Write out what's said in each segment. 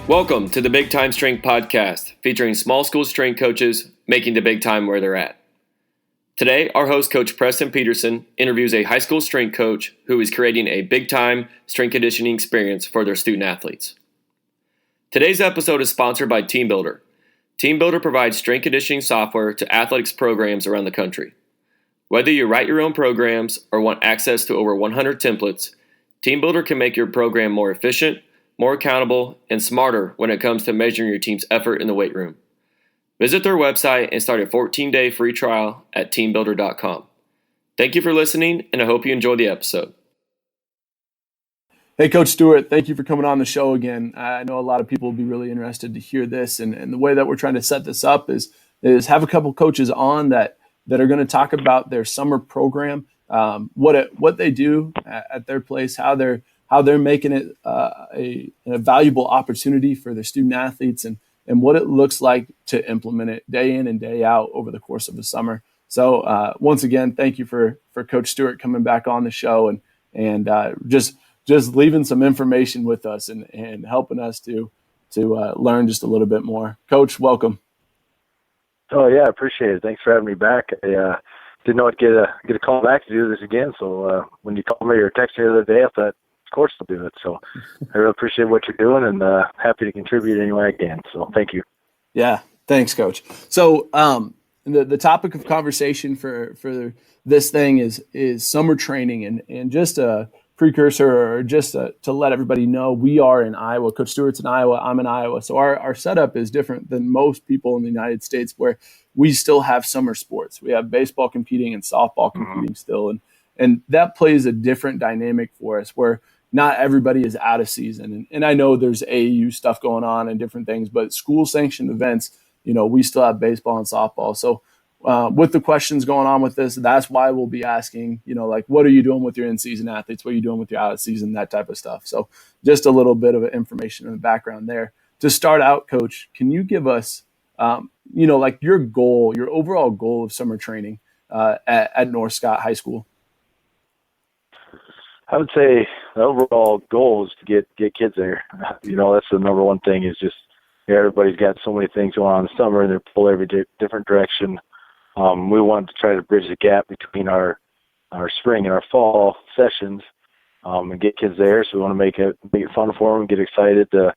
Welcome to the Big Time Strength Podcast, featuring small school strength coaches making the big time where they're at. Today, our host, Coach Preston Peterson, interviews a high school strength coach who is creating a big time strength conditioning experience for their student athletes. Today's episode is sponsored by TeamBuildr. TeamBuildr provides strength conditioning software to athletics programs around the country. Whether you write your own programs or want access to over 100 templates, TeamBuildr can make your program more efficient, more accountable, and smarter when it comes to measuring your team's effort in the weight room. Visit their website and start a 14-day free trial at TeamBuildr.com. Thank you for listening, and I hope you enjoy the episode. Hey, Coach Stewart, thank you for coming on the show again. I know a lot of people will be really interested to hear this, and the way that we're trying to set this up is have a couple coaches on that are going to talk about their summer program, what they do at their place, how they're making it a valuable opportunity for their student athletes, and what it looks like to implement it day in and day out over the course of the summer. So once again, thank you for Coach Stewart coming back on the show and just leaving some information with us and helping us to learn just a little bit more. Coach, welcome. Oh yeah, I appreciate it. Thanks for having me back. I didn't know I'd get a call back to do this again. So when you called me or texted me the other day, I thought, of course I'll do it. So I really appreciate what you're doing and happy to contribute any way I can. So thank you. Yeah, thanks, Coach. So the topic of conversation for this thing is summer training, and just a precursor, or just to let everybody know, we are in Iowa. Coach Stewart's in Iowa. I'm in Iowa. So our setup is different than most people in the United States, where we still have summer sports. We have baseball competing and softball competing still, and that plays a different dynamic for us, where not everybody is out of season. And I know there's AAU stuff going on and different things, but school sanctioned events, we still have baseball and softball. So with the questions going on with this, that's why we'll be asking, what are you doing with your in-season athletes? What are you doing with your out-of-season, that type of stuff. So just a little bit of information in the background there. To start out, Coach, can you give us, your goal, your overall goal of summer training at North Scott High School? I would say the overall goal is to get kids there. That's the number one thing, is just everybody's got so many things going on in the summer and they're pulled every different direction. We want to try to bridge the gap between our spring and our fall sessions and get kids there. So we want to make it fun for them, get excited to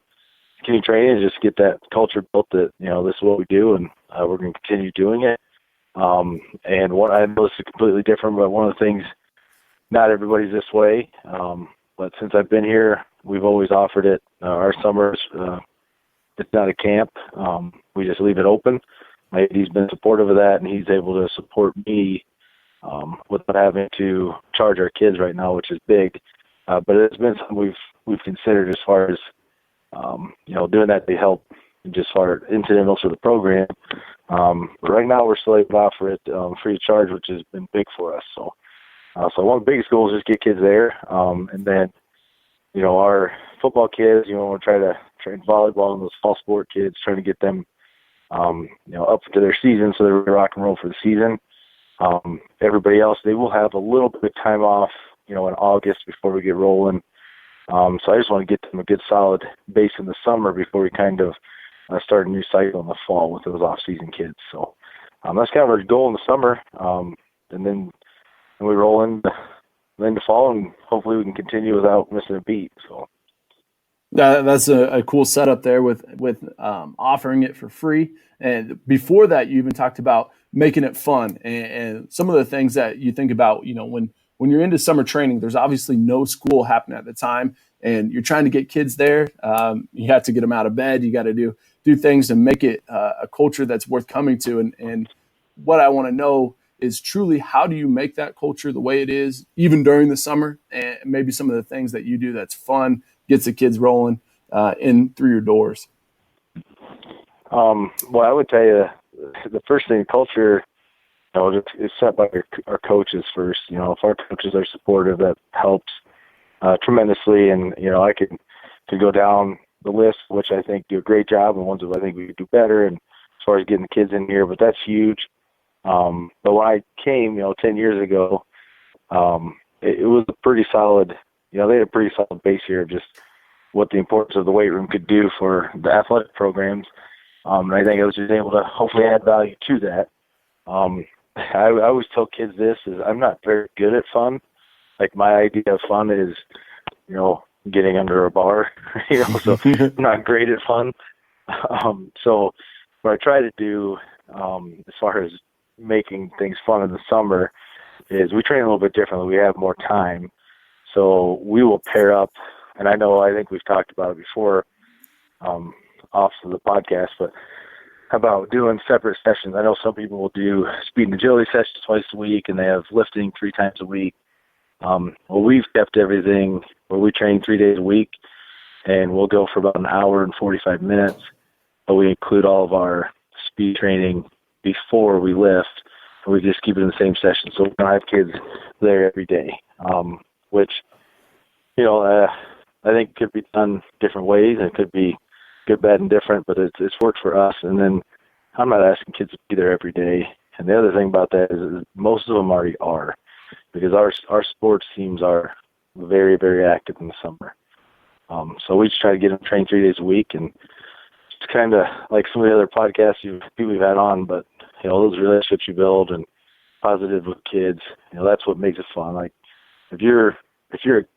continue training, and just get that culture built that, this is what we do and we're going to continue doing it. And what I know this is completely different, but one of the things, not everybody's this way, but since I've been here, we've always offered it. Our summers, it's not a camp. We just leave it open. My AD's been supportive of that, and he's able to support me without having to charge our kids right now, which is big. But it's been something we've considered as far as doing that to help just for incidentals for the program. But right now we're still able to offer it free of charge, which has been big for us. So one of the biggest goals is just get kids there, and then our football kids, we'll try to train volleyball and those fall sport kids, trying to get them up to their season so they're ready to rock and roll for the season. Everybody else, they will have a little bit of time off, in August before we get rolling. So I just want to get them a good solid base in the summer before we kind of start a new cycle in the fall with those off-season kids. So that's kind of our goal in the summer, and then we roll into fall, and hopefully we can continue without missing a beat. So that's a cool setup there with offering it for free. And before that, you even talked about making it fun, and some of the things that you think about, when you're into summer training, there's obviously no school happening at the time, and you're trying to get kids there. You have to get them out of bed. You got to do things to make it a culture that's worth coming to. And what I want to know is truly, how do you make that culture the way it is, even during the summer, and maybe some of the things that you do that's fun, gets the kids rolling in through your doors? Well, I would tell you the first thing, culture, is set by our coaches first. If our coaches are supportive, that helps tremendously. And, I could go down the list, which I think do a great job, and ones that I think we could do better, and as far as getting the kids in here, but that's huge. But when I came, 10 years ago, it was a pretty solid, they had a pretty solid base here of just what the importance of the weight room could do for the athletic programs. And I think I was just able to hopefully add value to that. I always tell kids this is I'm not very good at fun. Like my idea of fun is, getting under a bar, so I'm not great at fun. So what I try to do, as far as making things fun in the summer, is we train a little bit differently. We have more time. So we will pair up, and I think we've talked about it before, off of the podcast, but about doing separate sessions. I know some people will do speed and agility sessions twice a week, and they have lifting 3 times a week. Well, we've kept everything where we train 3 days a week, and we'll go for about an hour and 45 minutes, but we include all of our speed training before we lift, and we just keep it in the same session. So we don't have kids there every day, which, I think could be done different ways, and it could be good, bad, and different, but it's worked for us. And then I'm not asking kids to be there every day. And the other thing about that is most of them already are, because our sports teams are very, very active in the summer. So we just try to get them trained 3 days a week, and it's kind of like some of the other podcasts we've had on, but those relationships you build and positive with kids, that's what makes it fun. Like if you're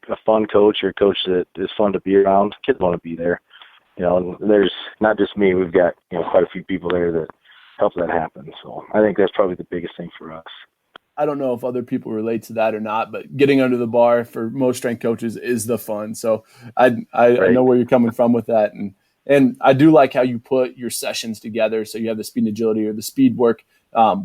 a fun coach, you're a coach that is fun to be around, kids want to be there. And there's not just me. We've got quite a few people there that help that happen. So I think that's probably the biggest thing for us. I don't know if other people relate to that or not, but getting under the bar for most strength coaches is the fun. So I know where you're coming from with that. And I do like how you put your sessions together. So you have the speed and agility or the speed work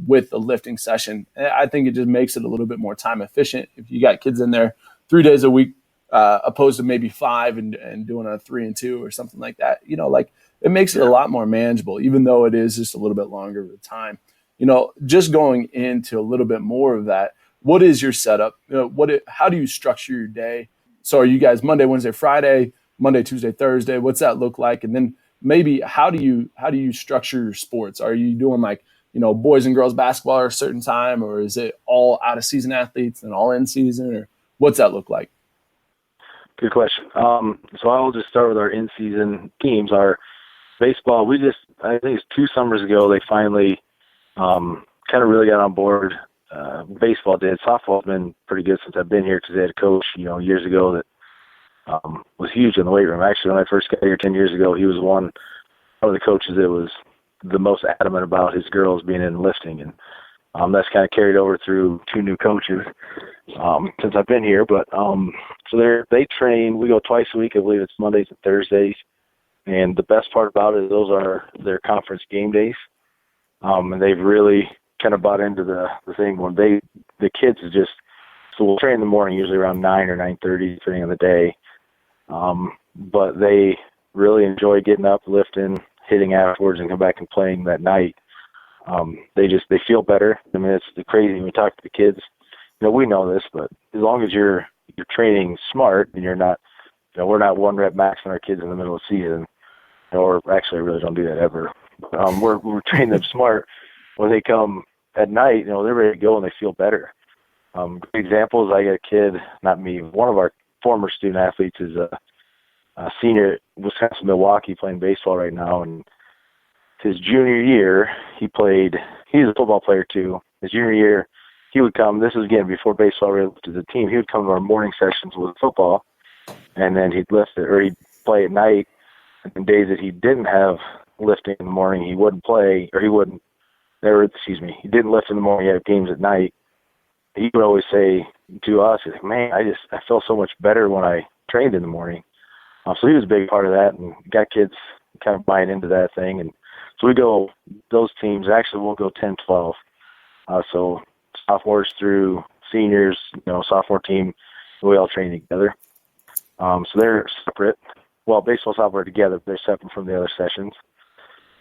with the lifting session. I think it just makes it a little bit more time efficient. If you got kids in there 3 days a week, opposed to maybe 5 and doing a 3 and 2 or something like that, it makes it a lot more manageable, even though it is just a little bit longer of the time. Just going into a little bit more of that, what is your setup? How do you structure your day? So are you guys Monday, Wednesday, Friday, Monday, Tuesday, Thursday? What's that look like? And then maybe how do you structure your sports? Are you doing boys and girls basketball at a certain time, or is it all out of season athletes and all in season, or what's that look like? Good question. So I'll just start with our in-season teams. Our baseball, I think it's 2 summers ago, they finally kind of really got on board. Baseball did. Softball's been pretty good since I've been here, because they had a coach, years ago that was huge in the weight room. Actually, when I first got here 10 years ago, he was one of the coaches that was the most adamant about his girls being in lifting. And that's kind of carried over through 2 new coaches since I've been here. But so they train. We go twice a week. I believe it's Mondays and Thursdays. And the best part about it is those are their conference game days. And they've really kind of bought into the thing when the kids is just, so we'll train in the morning, usually around 9 or 9:30, depending on the day. But they really enjoy getting up, lifting, hitting afterwards, and come back and playing that night. They feel better. I mean, it's crazy when we talk to the kids. We know this, but as long as you're training smart and you're not, we're not 1 rep maxing our kids in the middle of the season, or actually I really don't do that ever. We're training them smart. When they come at night, they're ready to go and they feel better. Good examples, I got a kid, not me, one of our former student athletes is a senior at Wisconsin Milwaukee playing baseball right now, and his junior year, he's a football player too. His junior year, he would come, this is again before baseball really lifted the team, he would come to our morning sessions with football, and then he'd lift it, or he'd play at night. And days that he didn't have lifting in the morning, he wouldn't play, or he didn't lift in the morning, he had games at night. He would always say to us, he's like, man, I felt so much better when I trained in the morning. So he was a big part of that, and got kids kind of buying into that thing. And so we go, those teams, actually we'll go 10-12. So sophomores through seniors, sophomore team, we all train together. So they're separate. Well, baseball, softball together, they're separate from the other sessions.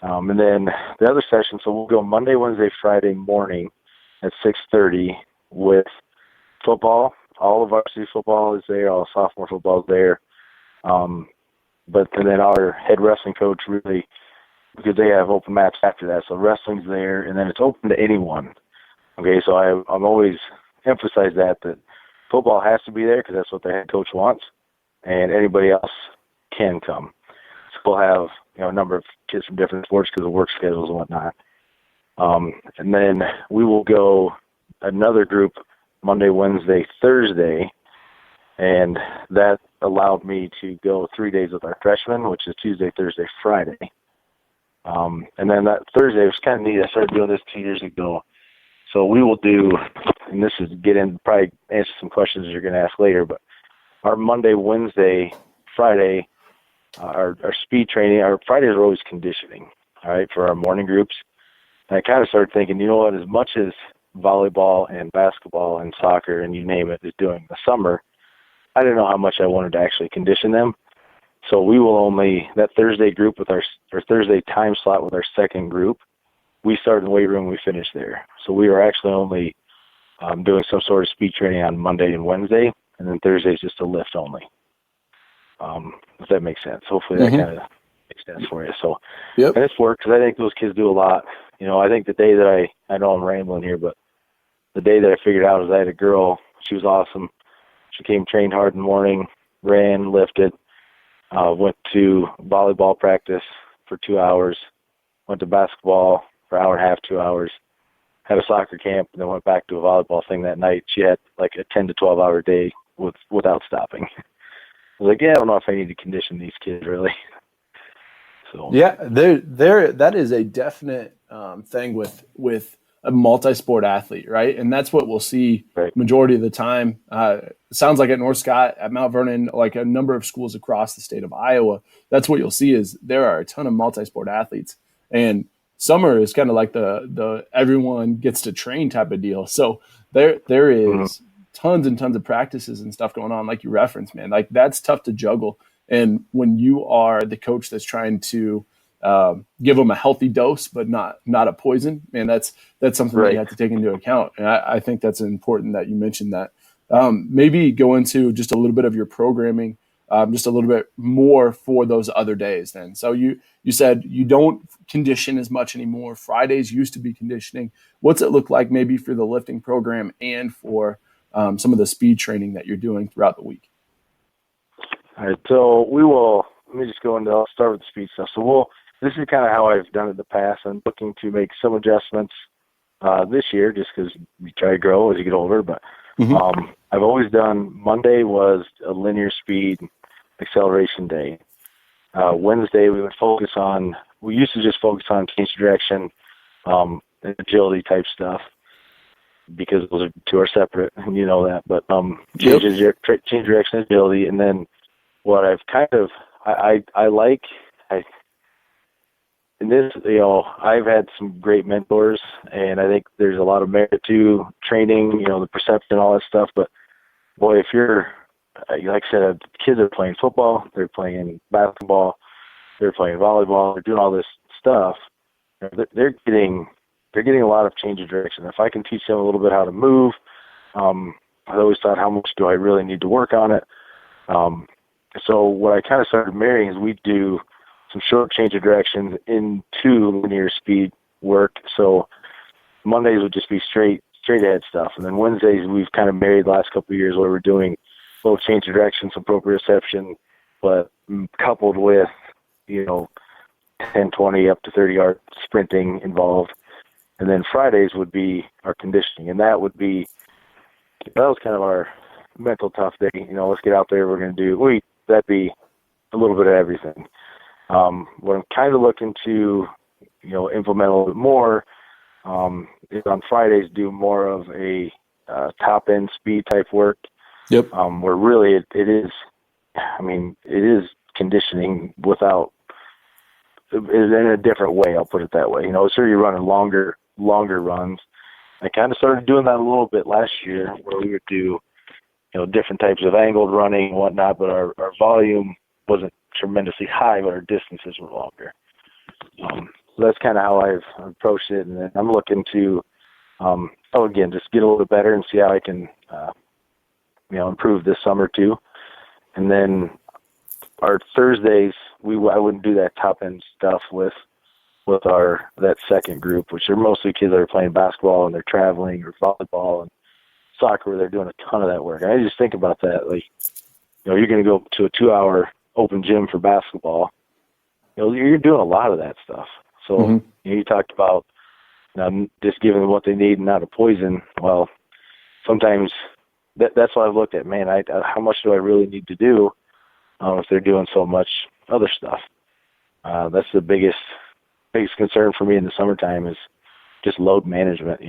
And then the other session, so we'll go Monday, Wednesday, Friday morning at 6:30 with football. All of varsity football is there. All sophomore football is there. But then our head wrestling coach really, because they have open mats after that, so wrestling's there, and then it's open to anyone. Okay, so I'm always emphasize that football has to be there because that's what the head coach wants, and anybody else can come. So we'll have, a number of kids from different sports because of work schedules and whatnot. And then we will go another group Monday, Wednesday, Thursday, and that allowed me to go 3 days with our freshmen, which is Tuesday, Thursday, Friday. And then that Thursday was kind of neat. I started doing this 2 years ago. So we will do, and this is probably answer some questions you're going to ask later, but our Monday, Wednesday, Friday, our speed training, our Fridays are always conditioning, all right, for our morning groups. And I kind of started thinking, as much as volleyball and basketball and soccer and you name it is doing the summer, I didn't know how much I wanted to actually condition them. So we will that Thursday group with our Thursday time slot with our second group, we start in the weight room, we finish there. So we are actually only doing some sort of speed training on Monday and Wednesday, and then Thursday is just a lift only. If that makes sense. Hopefully that kind of makes sense for you. So, yep. And it's worked because I think those kids do a lot. I think the day that I know I'm rambling here, but the day that I figured out is I had a girl, she was awesome. She came trained hard in the morning, ran, lifted, went to volleyball practice for 2 hours, went to basketball for an hour and a half, 2 hours, had a soccer camp, and then went back to a volleyball thing that night. She had like a 10 to 12 hour day without stopping. I was like, I don't know if I need to condition these kids really. So yeah, that is a definite thing with a multi-sport athlete, right? And that's what we'll see majority of the time. Sounds like at North Scott, at Mount Vernon, like a number of schools across the state of Iowa, that's what you'll see is there are a ton of multi-sport athletes. And summer is kind of like the everyone gets to train type of deal. So there is tons and tons of practices and stuff going on, like you referenced, man. Like that's tough to juggle. And when you are the coach that's trying to give them a healthy dose, but not a poison, man, that's something that you have to take into account. And I think that's important that you mentioned that. Maybe go into just a little bit of your programming, just a little bit more for those other days then. So you said you don't condition as much anymore. Fridays used to be conditioning. What's it look like maybe for the lifting program and for some of the speed training that you're doing throughout the week? All right, so let me just I'll start with the speed stuff. So this is kind of how I've done it in the past. I'm looking to make some adjustments this year just because you try to grow as you get older. But I've always done Monday was a linear speed acceleration day. Wednesday we used to just focus on change direction and agility type stuff because those two are separate and you know that. But change direction, agility, and then what I've in this, I've had some great mentors, and I think there's a lot of merit to training, the perception, all that stuff. But boy, if you're, like I said, kids are playing football, they're playing basketball, they're playing volleyball, they're doing all this stuff. They're getting a lot of change of direction. If I can teach them a little bit how to move, I always thought, how much do I really need to work on it? So what I kind of started marrying is we do some short change of directions into linear speed work. So Mondays would just be straight ahead stuff. And then Wednesdays we've kind of married the last couple of years where we're doing both change of direction, some proprioception, but coupled with, 10, 20, up to 30 yard sprinting involved. And then Fridays would be our conditioning. And that was kind of our mental tough day. Let's get out there. We're going to do, that'd be a little bit of everything. What I'm kind of looking to, implement a little bit more is on Fridays do more of a top end speed type work. Yep. Where really it is conditioning without, in a different way. I'll put it that way. Sure, you're running longer runs. I kind of started doing that a little bit last year, where we would do, different types of angled running and whatnot, but our volume wasn't tremendously high, but our distances were longer. So that's kind of how I've approached it. And then I'm looking to, again, just get a little bit better and see how I can, improve this summer too. And then our Thursdays, I wouldn't do that top end stuff with that second group, which are mostly kids that are playing basketball and they're traveling, or volleyball and soccer, where they're doing a ton of that work. And I just think about that, like, you're going to go to a 2 hour open gym for basketball, you're doing a lot of that stuff. So you talked about just giving them what they need and not a poison. Well, sometimes that's what I've looked at. Man, how much do I really need to do if they're doing so much other stuff? That's the biggest concern for me in the summertime is just load management.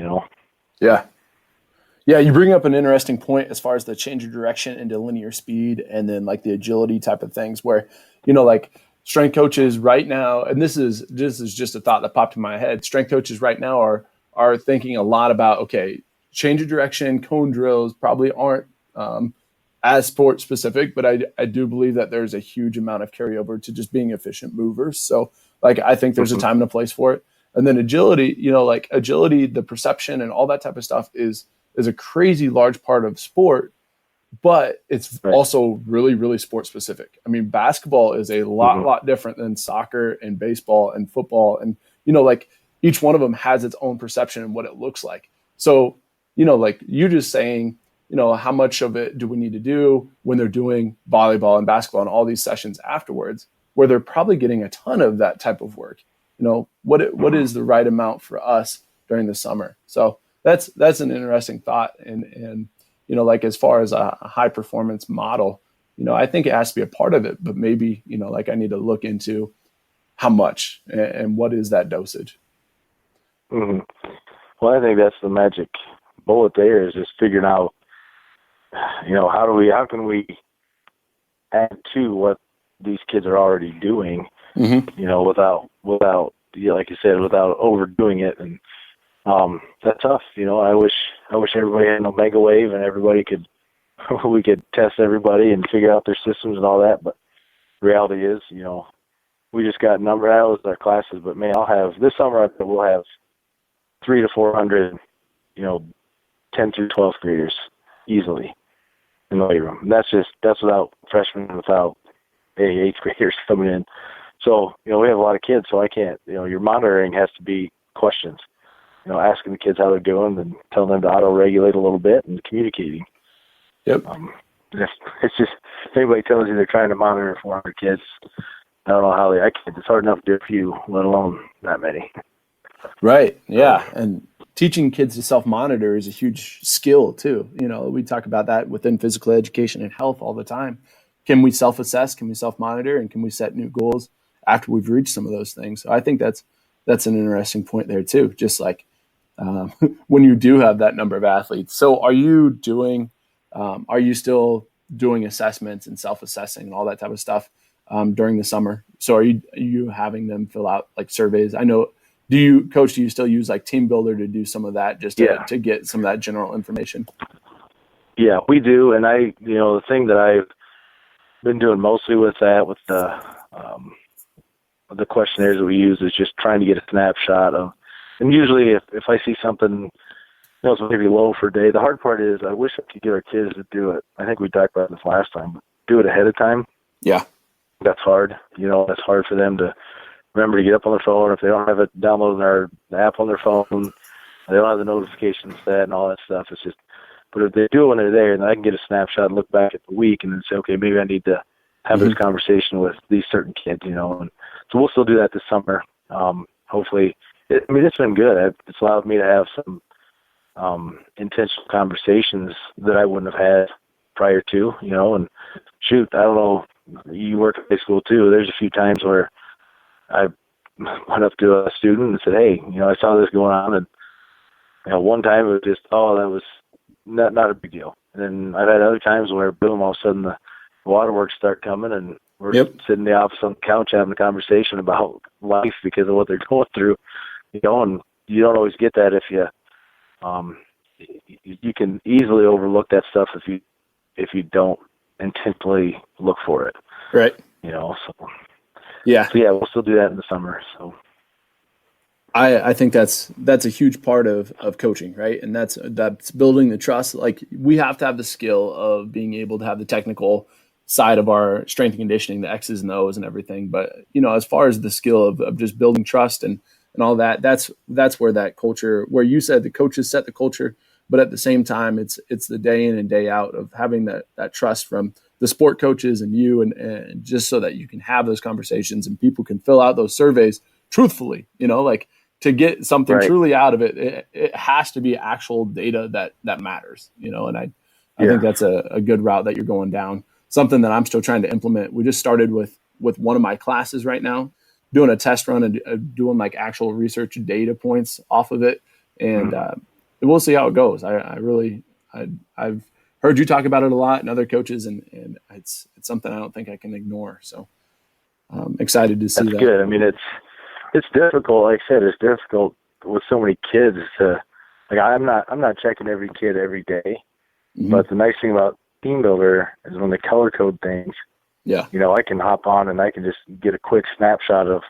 Yeah. Yeah, you bring up an interesting point as far as the change of direction into linear speed and then like the agility type of things where, like strength coaches right now, and this is just a thought that popped in my head. Strength coaches right now are thinking a lot about, okay, change of direction, cone drills probably aren't as sport specific, but I do believe that there's a huge amount of carryover to just being efficient movers. So like, I think there's a time and a place for it. And then agility, like agility, the perception and all that type of stuff is a crazy large part of sport, but it's also really, really sport specific. I mean, basketball is a lot different than soccer and baseball and football. And, like each one of them has its own perception and what it looks like. So, like you just saying, how much of it do we need to do when they're doing volleyball and basketball and all these sessions afterwards, where they're probably getting a ton of that type of work. What is the right amount for us during the summer? So that's an interesting thought. And like as far as a high performance model, I think it has to be a part of it, but maybe, like I need to look into how much and what is that dosage. Well, I think that's the magic bullet there is just figuring out, how can we add to what these kids are already doing, without, like you said, without overdoing it. And that's tough. I wish everybody had an Omega Wave and we could test everybody and figure out their systems and all that. But reality is, we just got numbered out with our classes. But man, this summer we'll have 300 to 400, 10 through 12th graders easily in the weight room. And that's without freshmen, without eighth graders coming in. So, we have a lot of kids, so I can't, your monitoring has to be questions, asking the kids how they're doing and telling them to auto-regulate a little bit and communicating. Yep. It's just, if anybody tells you they're trying to monitor 400 kids, I don't know how it's hard enough to do a few, let alone that many. Right. Yeah. And teaching kids to self-monitor is a huge skill too. We talk about that within physical education and health all the time. Can we self-assess? Can we self-monitor? And can we set new goals after we've reached some of those things? So I think that's an interesting point there too. Just like when you do have that number of athletes. So are you still doing assessments and self-assessing and all that type of stuff during the summer? So are you having them fill out like surveys? I know, do you still use like TeamBuildr to do some of that just to get some of that general information? Yeah, we do. And the thing that I've been doing mostly with that, with the questionnaires that we use, is just trying to get a snapshot of. And usually, if I see something, it's maybe low for a day. The hard part is I wish I could get our kids to do it. I think we talked about this last time. But do it ahead of time. Yeah, that's hard. That's hard for them to remember to get up on their phone. If they don't have it downloaded the app on their phone, they don't have the notifications set and all that stuff. It's just. But if they do it when they're there, then I can get a snapshot and look back at the week and then say, okay, maybe I need to have this conversation with these certain kids, And so we'll still do that this summer. Hopefully, it's been good. It's allowed me to have some intentional conversations that I wouldn't have had prior to, And shoot, I don't know, you work at high school too. There's a few times where I went up to a student and said, hey, I saw this going on. And one time it was just, that was not a big deal. And then I've had other times where, boom, all of a sudden the waterworks start coming and we're sitting in the office on the couch having a conversation about life because of what they're going through, and you don't always get that if you can easily overlook that stuff if you don't intentionally look for it. Right. So yeah, we'll still do that in the summer. So I think that's a huge part of coaching, right? And that's building the trust. Like we have to have the skill of being able to have the technical side of our strength and conditioning, the X's and O's and everything. But, as far as the skill of just building trust and all that, that's where that culture, where you said the coaches set the culture, but at the same time, it's the day in and day out of having that trust from the sport coaches and you, and just so that you can have those conversations and people can fill out those surveys truthfully, like to get something Right. truly out of it, it has to be actual data that matters, and I think that's a good route that you're going down, something that I'm still trying to implement. We just started with one of my classes right now, doing a test run and doing like actual research data points off of it. And we'll see how it goes. I've heard you talk about it a lot and other coaches, and it's something I don't think I can ignore. So I'm excited to see that. That's good. I mean, it's difficult. Like I said, it's difficult with so many kids to, like, I'm not checking every kid every day, but the nice thing about TeamBuildr is when they color code things, I can hop on and I can just get a quick snapshot of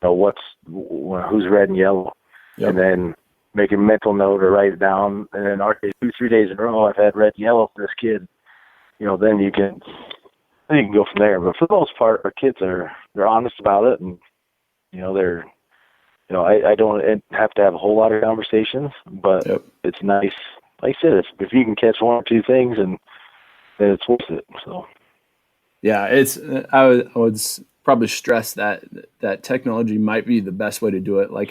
who's red and yellow, and then make a mental note or write it down. And then, 2-3 days in a row, I've had red and yellow for this kid. Then you can go from there. But for the most part, our kids they're honest about it, and they're I don't have to have a whole lot of conversations, but it's nice. Like I said, if you can catch one or two things, and then it's worth it. So. Yeah, I would probably stress that technology might be the best way to do it. Like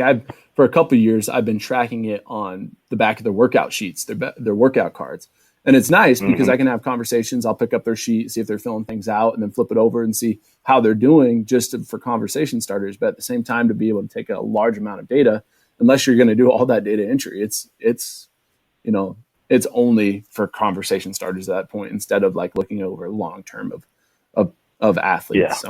for a couple of years, I've been tracking it on the back of their workout sheets, their workout cards. And it's nice because I can have conversations. I'll pick up their sheet, see if they're filling things out, and then flip it over and see how they're doing for conversation starters. But at the same time, to be able to take a large amount of data, unless you're going to do all that data entry, it's only for conversation starters at that point, instead of like looking over long term of athletes.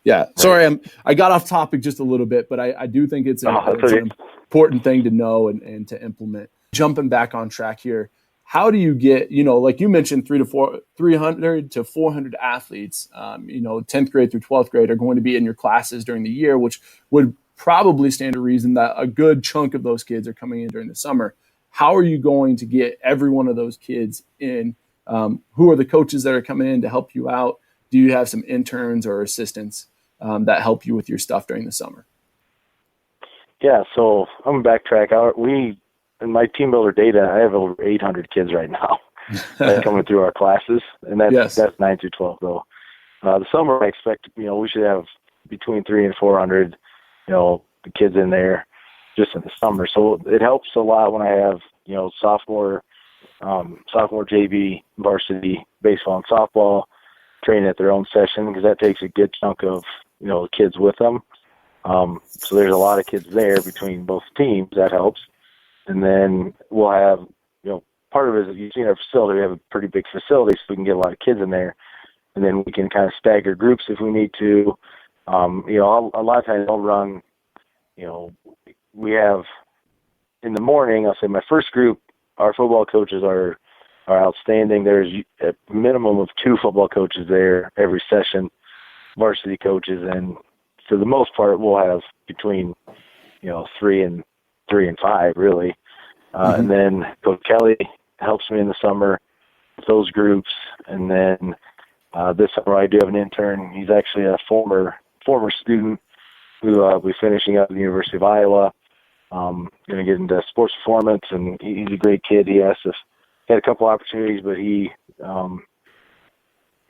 Yeah. So sorry, I got off topic just a little bit, but I do think it's an important thing to know and to implement. Jumping back on track here, how do you get, like you mentioned, 300 to 400 athletes, 10th grade through 12th grade are going to be in your classes during the year, which would probably stand to reason that a good chunk of those kids are coming in during the summer. How are you going to get every one of those kids in? Who are the coaches that are coming in to help you out? Do you have some interns or assistants that help you with your stuff during the summer? Yeah, so I'm going to backtrack. In my TeamBuildr data, I have over 800 kids right now coming through our classes, and that's 9 through 12 though. The summer, I expect we should have between 300 and 400 the kids in there just in the summer. So it helps a lot when I have sophomore JV, varsity baseball and softball training at their own session, because that takes a good chunk of the kids with them. So there's a lot of kids there between both teams. That helps. And then we'll have, part of it is, you've seen our facility, we have a pretty big facility, so we can get a lot of kids in there. And then we can kind of stagger groups if we need to. A lot of times I'll run, we have in the morning, I'll say my first group, our football coaches are outstanding. There's a minimum of 2 football coaches there every session, varsity coaches. And for the most part, we'll have between, 3 and 5 really. And then Coach Kelly helps me in the summer with those groups. And then this summer I do have an intern. He's actually a former student who will be finishing up at the University of Iowa. Going to get into sports performance, and he's a great kid. He had a couple opportunities, but it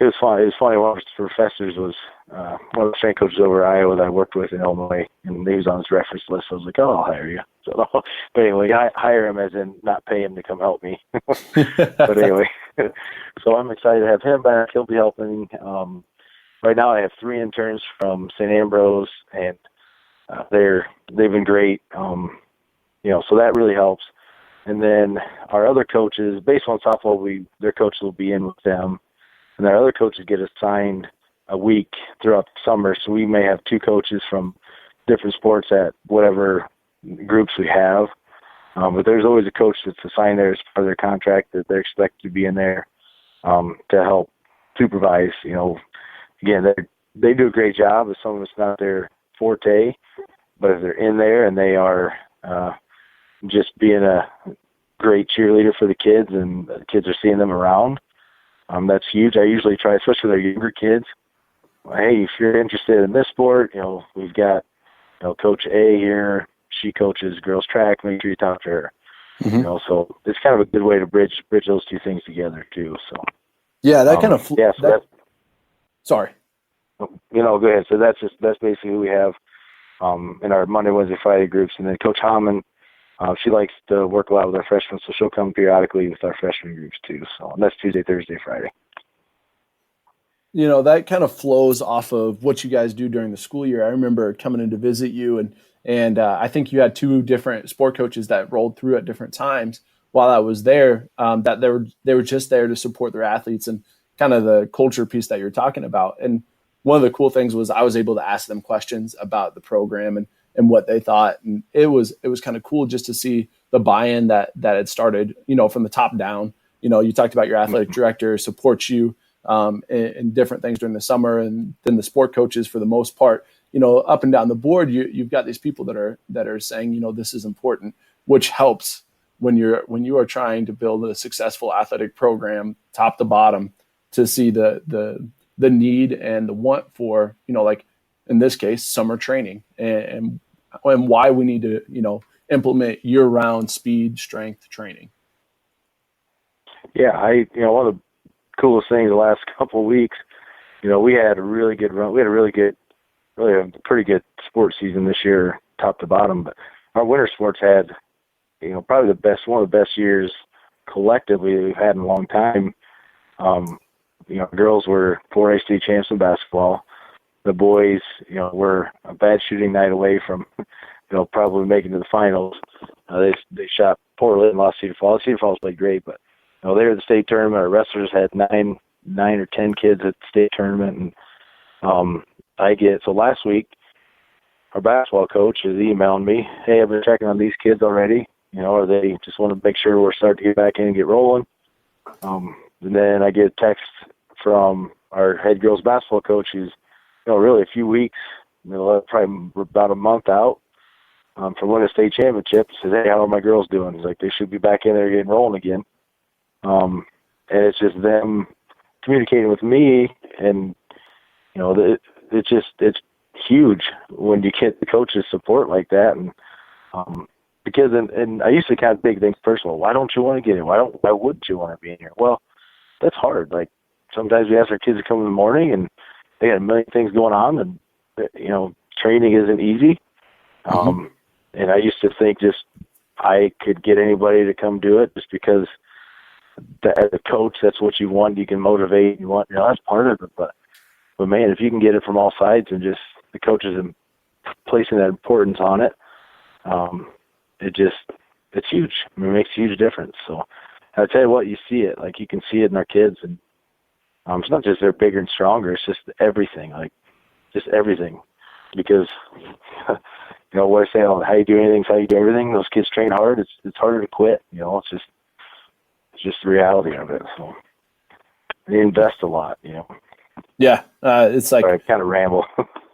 was fun. It was funny. One of his professors was one of the strength coaches over at Iowa that I worked with in Illinois, and he was on his reference list. So I was like, "Oh, I'll hire you." So, but anyway, I hire him as in not pay him to come help me. But anyway, so I'm excited to have him back. He'll be helping. Right now, I have 3 interns from St. Ambrose, and they've been great. So that really helps. And then our other coaches, baseball and softball, their coaches will be in with them. And our other coaches get assigned a week throughout the summer. So we may have 2 coaches from different sports at whatever groups we have. But there's always a coach that's assigned there as part of their contract that they're expected to be in there to help supervise. Again, they do a great job. Some of it's not their forte, but if they're in there and they are just being a great cheerleader for the kids, and the kids are seeing them around, that's huge. I usually try, especially with our younger kids, hey, if you're interested in this sport, we've got Coach A here. She coaches girls track. Make sure you talk to her. So it's kind of a good way to bridge those 2 things together too. So Yeah, that kind of yeah. So that's, sorry. go ahead. So that's basically who we have in our Monday, Wednesday, Friday groups, and then Coach Hammond. She likes to work a lot with our freshmen, so she'll come periodically with our freshman groups too. So and that's Tuesday, Thursday, Friday. That kind of flows off of what you guys do during the school year. I remember coming in to visit you, and I think you had two different sport coaches that rolled through at different times while I was there. That they were just there to support their athletes and kind of the culture piece that you're talking about. And one of the cool things was I was able to ask them questions about the program and what they thought, and it was kind of cool just to see the buy-in that had started, from the top down. You talked about your athletic director supports you in different things during the summer, and then the sport coaches for the most part, up and down the board, you've got these people that are saying, this is important, which helps when you are trying to build a successful athletic program top to bottom, to see the need and the want for, like in this case, summer training and why we need to, implement year-round speed strength training. Yeah, one of the coolest things the last couple of weeks, we had a really good run. We had a pretty good sports season this year, top to bottom. But our winter sports had, probably one of the best years collectively that we've had in a long time. Girls were 4A state champs in basketball. The boys, were a bad shooting night away from, probably making to the finals. They shot poorly and lost Cedar Falls. Cedar Falls played great, but they were at the state tournament. Our wrestlers had nine or 10 kids at the state tournament, and so last week our basketball coach is emailing me, hey, I've been checking on these kids already. Or they just want to make sure we're starting to get back in and get rolling. And then I get a text from our head girls basketball coach who's, really a few weeks, probably about a month out from winning a state championship. Says, hey, how are my girls doing? He's like, they should be back in there getting rolling again. And it's just them communicating with me, and it's huge when you get the coaches' support like that. And because and I used to kind of think things personal. Why don't you want to get in? Why wouldn't you want to be in here? Well, that's hard. Like sometimes we ask our kids to come in the morning, and they got a million things going on, and training isn't easy. And I used to think just I could get anybody to come do it just because as a coach, that's what you want. You can motivate. You want, that's part of it. But man, if you can get it from all sides and just the coaches and placing that importance on it, it's huge. I mean, it makes a huge difference. So I tell you what, you see it. Like you can see it in our kids, and it's not just they're bigger and stronger. It's just everything. Like just everything. Because what I say, how you do anything, how you do everything. Those kids train hard. It's harder to quit. It's just the reality of it. So they invest a lot. Yeah, it's like I kind of ramble.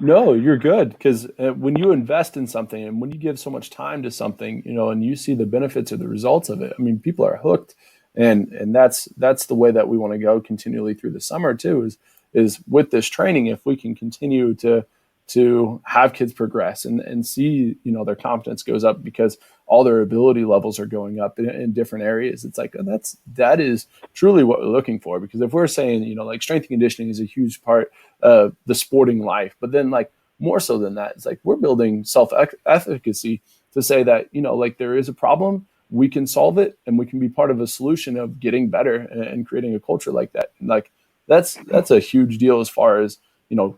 No, you're good, because when you invest in something and when you give so much time to something, and you see the benefits or the results of it, I mean, people are hooked, and that's the way that we want to go continually through the summer too. Is with this training, if we can continue to have kids progress and see, their confidence goes up because all their ability levels are going up in different areas. It's like, that is truly what we're looking for. Because if we're saying, like strength and conditioning is a huge part of the sporting life, but then like more so than that, it's like we're building self-efficacy to say that, like there is a problem, we can solve it, and we can be part of a solution of getting better and creating a culture like that. And like, that's a huge deal as far as,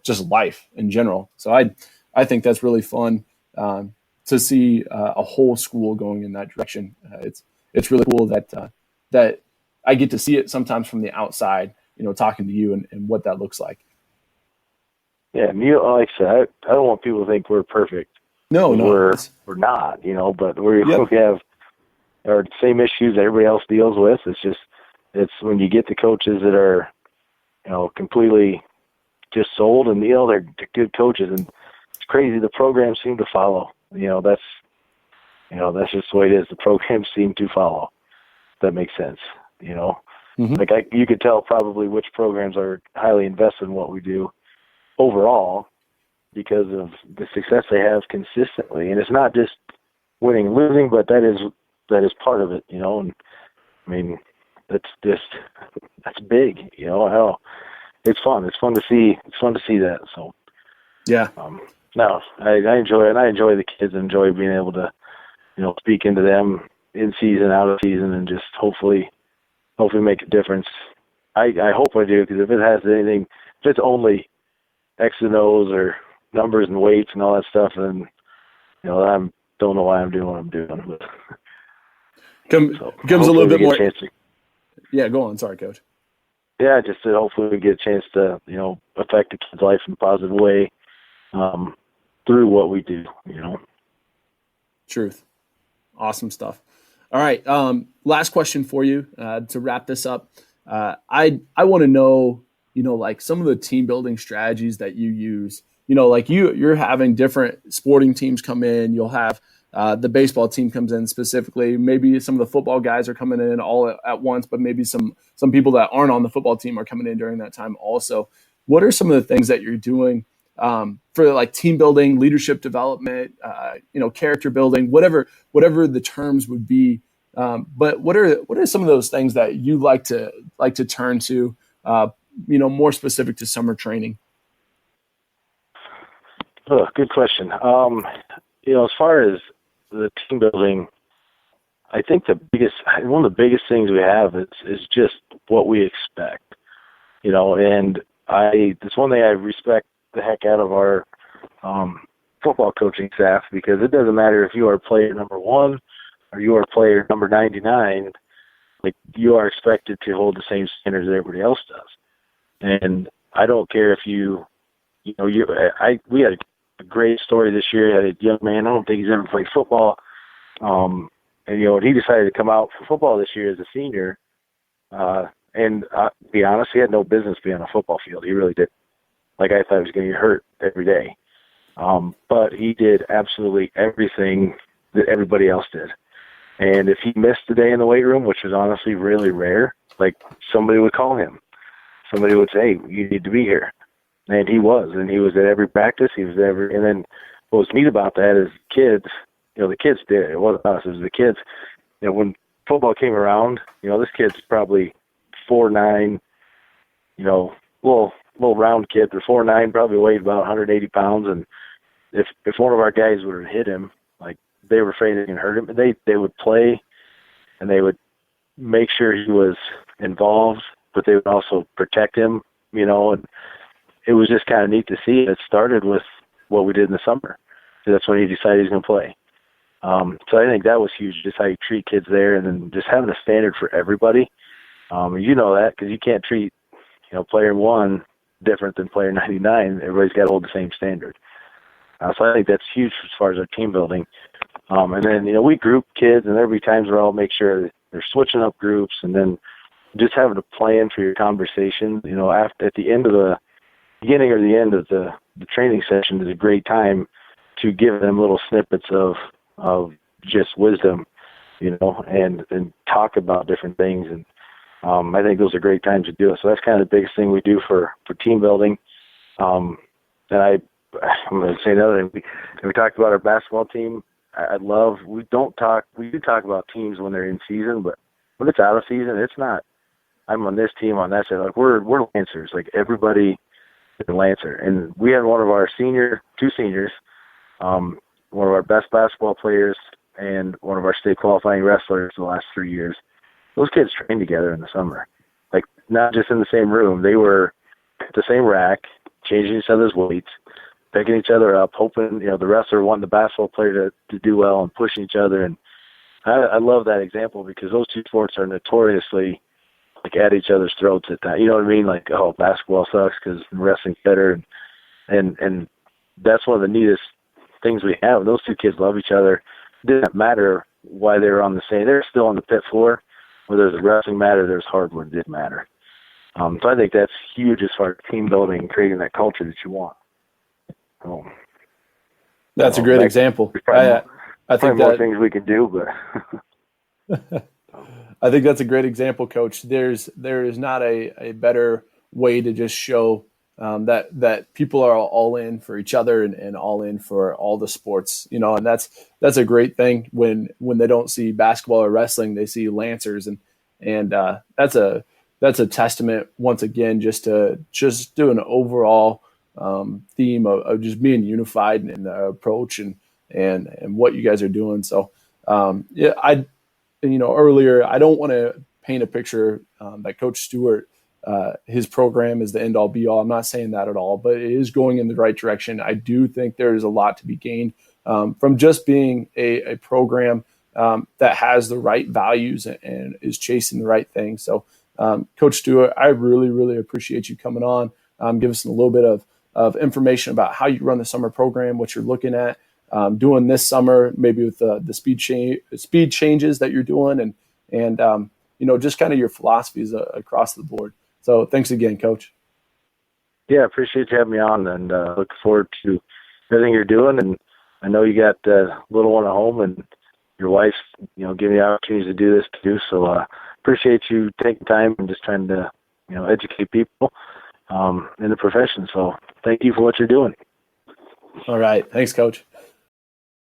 just life in general. So I think that's really fun to see a whole school going in that direction. It's really cool that I get to see it sometimes from the outside, talking to you and what that looks like. Yeah, like I said, I don't want people to think we're perfect. No, we're not, but we have our same issues that everybody else deals with. It's when you get the coaches that are, completely just sold, and they're good coaches, and it's crazy. The programs seem to follow. That's just the way it is. The programs seem to follow. If that makes sense. Like you could tell probably which programs are highly invested in what we do overall because of the success they have consistently. And it's not just winning and losing, but that is part of it. And I mean, that's big. You know, hell, it's fun. It's fun to see. It's fun to see that. So Yeah. No, I enjoy it. And I enjoy the kids. And enjoy being able to, speak into them in season, out of season, and just hopefully make a difference. I hope I do, because if it has anything, if it's only X and O's or numbers and weights and all that stuff, then I don't know why I'm doing what I'm doing. But, Becomes a little bit more. Yeah, go on. Sorry, Coach. Yeah, just that hopefully we get a chance to affect the kid's life in a positive way through what we do. Truth. Awesome stuff. All right. Last question for you to wrap this up. I want to know, like some of the team building strategies that you use. Like you're having different sporting teams come in. You'll have the baseball team comes in specifically. Maybe some of the football guys are coming in all at once, but maybe some people that aren't on the football team are coming in during that time also. What are some of the things that you're doing for like team building, leadership development, character building, whatever the terms would be? But what are some of those things that you like to turn to, more specific to summer training? Oh, good question. As far as the team building, I think one of the biggest things we have is just what we expect, and it's one thing I respect the heck out of our football coaching staff, because it doesn't matter if you are player number 1 or you are player number 99, like you are expected to hold the same standards that everybody else does. And I don't care if we had a great story this year. I had a young man, I don't think he's ever played football. And he decided to come out for football this year as a senior. And to be honest, he had no business being on a football field. He really did. Like, I thought he was going to get hurt every day. But he did absolutely everything that everybody else did. And if he missed a day in the weight room, which was honestly really rare, like somebody would call him. Somebody would say, hey, you need to be here. And he was. And he was at every practice. And then what was neat about that is kids, the kids did it. It wasn't us. It was the kids. When football came around, this kid's probably 4'9", little round kid. They're 4'9", probably weighed about 180 pounds. And if one of our guys would have hit him, like they were afraid they could hurt him, they would play and they would make sure he was involved, but they would also protect him, and it was just kind of neat to see. It started with what we did in the summer. So that's when he decided he was going to play. So I think that was huge, just how you treat kids there, and then just having a standard for everybody. That because you can't treat, player 1 different than player 99. Everybody's got to hold the same standard. So I think that's huge as far as our team building. And then, we group kids, and there'll be times where I'll make sure they're switching up groups, and then just having a plan for your conversation. At the end of the beginning or the end of the training session is a great time to give them little snippets of just wisdom, and talk about different things. And I think those are great times to do it. So that's kind of the biggest thing we do for team building. And I'm going to say another thing. We talked about our basketball team. We do talk about teams when they're in season, but when it's out of season, it's not, I'm on this team, on that side. Like we're Lancers. Like everybody is a Lancer. And we had one of our two seniors, one of our best basketball players and one of our state qualifying wrestlers the last 3 years. Those kids trained together in the summer. Like not just in the same room. They were at the same rack, changing each other's weights, picking each other up, hoping, the wrestler wanted the basketball player to do well and pushing each other. And I love that example because those two sports are notoriously like at each other's throats at that. You know what I mean? Like, oh, basketball sucks because wrestling's better. And that's one of the neatest things we have. Those two kids love each other. It didn't matter why they were on the same. They're still on the pit floor. Whether there's wrestling matter, there's hardwood. It didn't matter. So I think that's huge as far as team building and creating that culture that you want. That's a great example. I think more things we can do, but I think that's a great example, Coach. There is not a better way to just show that people are all in for each other and all in for all the sports, and that's a great thing when they don't see basketball or wrestling, they see Lancers, And that's a testament once again, just do an overall theme of just being unified in the approach and what you guys are doing. So earlier, I don't want to paint a picture that Coach Stewart, his program is the end all be all. I'm not saying that at all, but it is going in the right direction. I do think there is a lot to be gained from just being a program that has the right values and is chasing the right things. So, Coach Stewart, I really, really appreciate you coming on. Give us a little bit of information about how you run the summer program, what you're looking at doing this summer, maybe with the speed changes that you're doing, and just kind of your philosophies across the board. So thanks again, Coach. Yeah, appreciate you having me on, and look forward to everything you're doing. And I know you got a little one at home, and your wife's giving you opportunities to do this too. So appreciate you taking time and just trying to educate people in the profession. So thank you for what you're doing. All right, thanks, Coach.